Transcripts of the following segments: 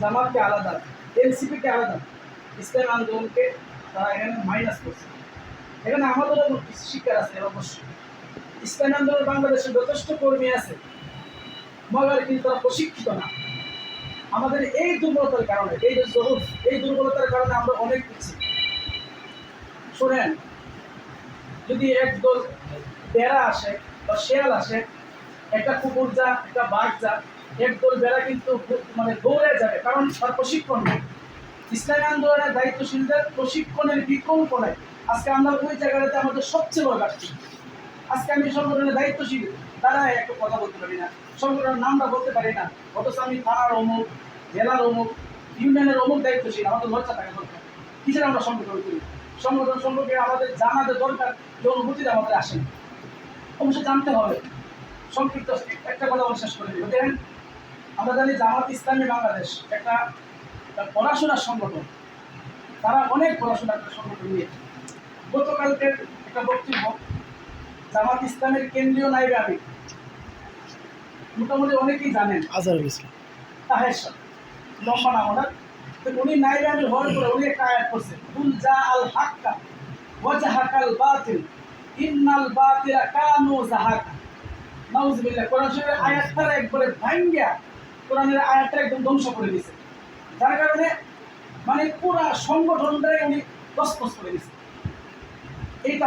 জামাতকে আলাদা, এনসিপিকে আলাদা, ইসলাম আন্দোলনকে তারা এখানে মাইনাস করছে। এখানে আমাদেরও কিছু শিক্ষার আছে অবশ্যই। ইসলাম আন্দোলন বাংলাদেশে যথেষ্ট কর্মী আছে, মগার কিন্তু তারা প্রশিক্ষিত না। আমাদের এই দুর্বলতার কারণে, এই যে জহুর, এই দুর্বলতার কারণে আমরা অনেক কিছু শোনেন। যদি একদল বেড়া আসে বা শেয়াল আসে, একটা কুকুর যা, একটা বাঘ যা, একদল বেড়া কিন্তু মানে দৌড়ে যাবে, কারণ তার প্রশিক্ষণ নেই। ইসলামী আন্দোলনের দায়িত্বশীলদের প্রশিক্ষণের বিকল্প নাই। আজকে আমরা ওই জায়গাটাতে আমাদের সবচেয়ে বড় ঘাটতি। আজকে আমি সংগঠনের দায়িত্বশীল, তারা একটু কথা বলতে পারি না, সংগঠনের নামটা বলতে পারি না, অথচ আমি থানার অমুক, জেলার অমুক, ইউনিয়নের অমুক দায়িত্বশীল। আমাদের লজ্জা থাকা দরকার। কিসের আমরা সংগঠন করি? সংগঠন সম্পর্কে আমাদের জানাতে দরকার, যে অনুভূতিটা আমাদের আসে না। অবশ্যই জানতে হবে। সংক্ষিপ্ত একটা কথা বলে শেষ করে দিব। দেখেন, আমরা জানি জামাত ইসলামী বাংলাদেশ একটা পড়াশোনার সংগঠন। তারা অনেক পড়াশোনার একটা সংগঠন নিয়ে গতকালকের একটা বক্তব্য, জামাত ইসলামের কেন্দ্রীয় নায়েবে আমির, মোটামুটি অনেকেই জানেন, আজহারুল ইসলাম তাহের সাথে লম্বা নাম ওনার। তো উনি নায়েবে আমির হওয়ার পরে উনি একটা আয়াত করছেন, কুল জা আল হাক্কা ওয়াজাহাকাল বাতিল ইন্নাল বাতিলা কানু জাহাকা। নাউজুবিল্লাহ। কোরআন শরীফের আয়াতটা একবারে ভাঙ্গিয়া কোরআনের আয়াতটা একদম ধ্বংস করে দিয়েছে, যার কারণে মানে পুরা সংগঠনটাই উনি তছনছ করে দিয়েছে। এইটা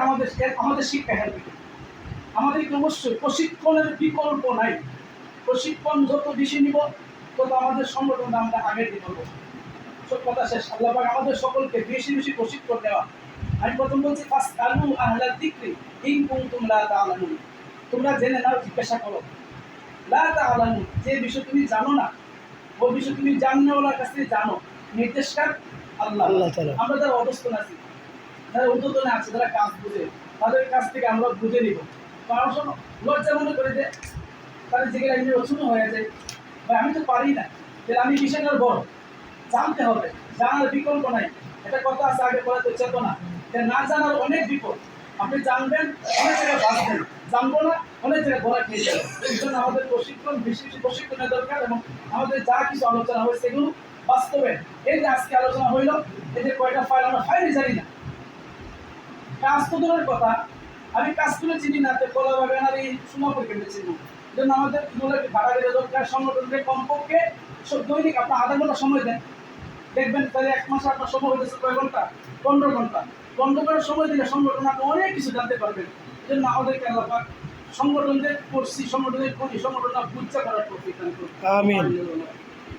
আমাদের শিক্ষা হেল্প। আমাদেরকে অবশ্যই প্রশিক্ষণের বিকল্প নাই। প্রশিক্ষণ যত বেশি নিব, তত আমাদের সংগঠনটা আমরা আগের দিকে করবো। সব কথা শেষ। আল্লাহ পাক আমাদের সকলকে বেশি বেশি প্রশিক্ষণ দেওয়া। আমি প্রথম বলছি, ফাসআলু আহলা যিকরি ইন কুনতুম লা তা'লামুন। তোমরা জেনে নাও, জিজ্ঞাসা করো। লা তা'লামুন, যে বিষয় তুমি জানো না, ওই বিষয় তুমি জাননেওয়ালার কাছ থেকে জানো। নির্দেশকার আল্লাহ। আমরা যারা অবস্থান আছি, যারা উদ্যোতনে আছে, যারা কাজ বুঝে, তাদের কাছ থেকে আমরা বুঝে নিব। কারণ লজ্জা মনে করে যে তাদের যেগুলো একদিন ছোট হয়ে যায়, ভাই আমি তো পারি না, যে আমি বিষয়টার বড়। জানতে হবে, জানার বিকল্প নাই। এটা কথা আছে আগে বলা তো চেতনা, যে না জানার অনেক বিপদ। আপনি জানবেন, অনেক জায়গায় বাঁচবেন, জানবো না, অনেক জায়গায় ধরা খেয়ে যাবে। এই জন্য আমাদের প্রশিক্ষণ, বেশি বেশি প্রশিক্ষণের দরকার। এবং আমাদের যা কিছু আলোচনা হয় সেগুলো বাস্তবে, এই যে আজকে আলোচনা হইল, এই যে কয়টা ফাইল আমরা ফাইলই জানি না, কাজ তো দূরের কথা, আমি কাজগুলো চিনি না, তো কলা বাগান আর এই সুমাপুর কেটে চিনি। এই জন্য আমাদের এগুলোকে ভাড়া দিলে দরকার। সংগঠনকে কমপক্ষে দৈনিক আপনার আধা ঘন্টা সময় দেন, দেখবেন তাহলে 1 মাসে আপনার সময় হয়েছে কয় ঘন্টা? 15 ঘন্টা। 15 ঘন্টা সময় দিলে সংগঠন আপনি অনেক কিছু জানতে পারবেন। এই জন্য আমাদেরকে আল্লাহ পাক সংগঠনদের করছি, সংগঠনের করি, সংগঠন বুঝতে করার প্রতি। আমিন।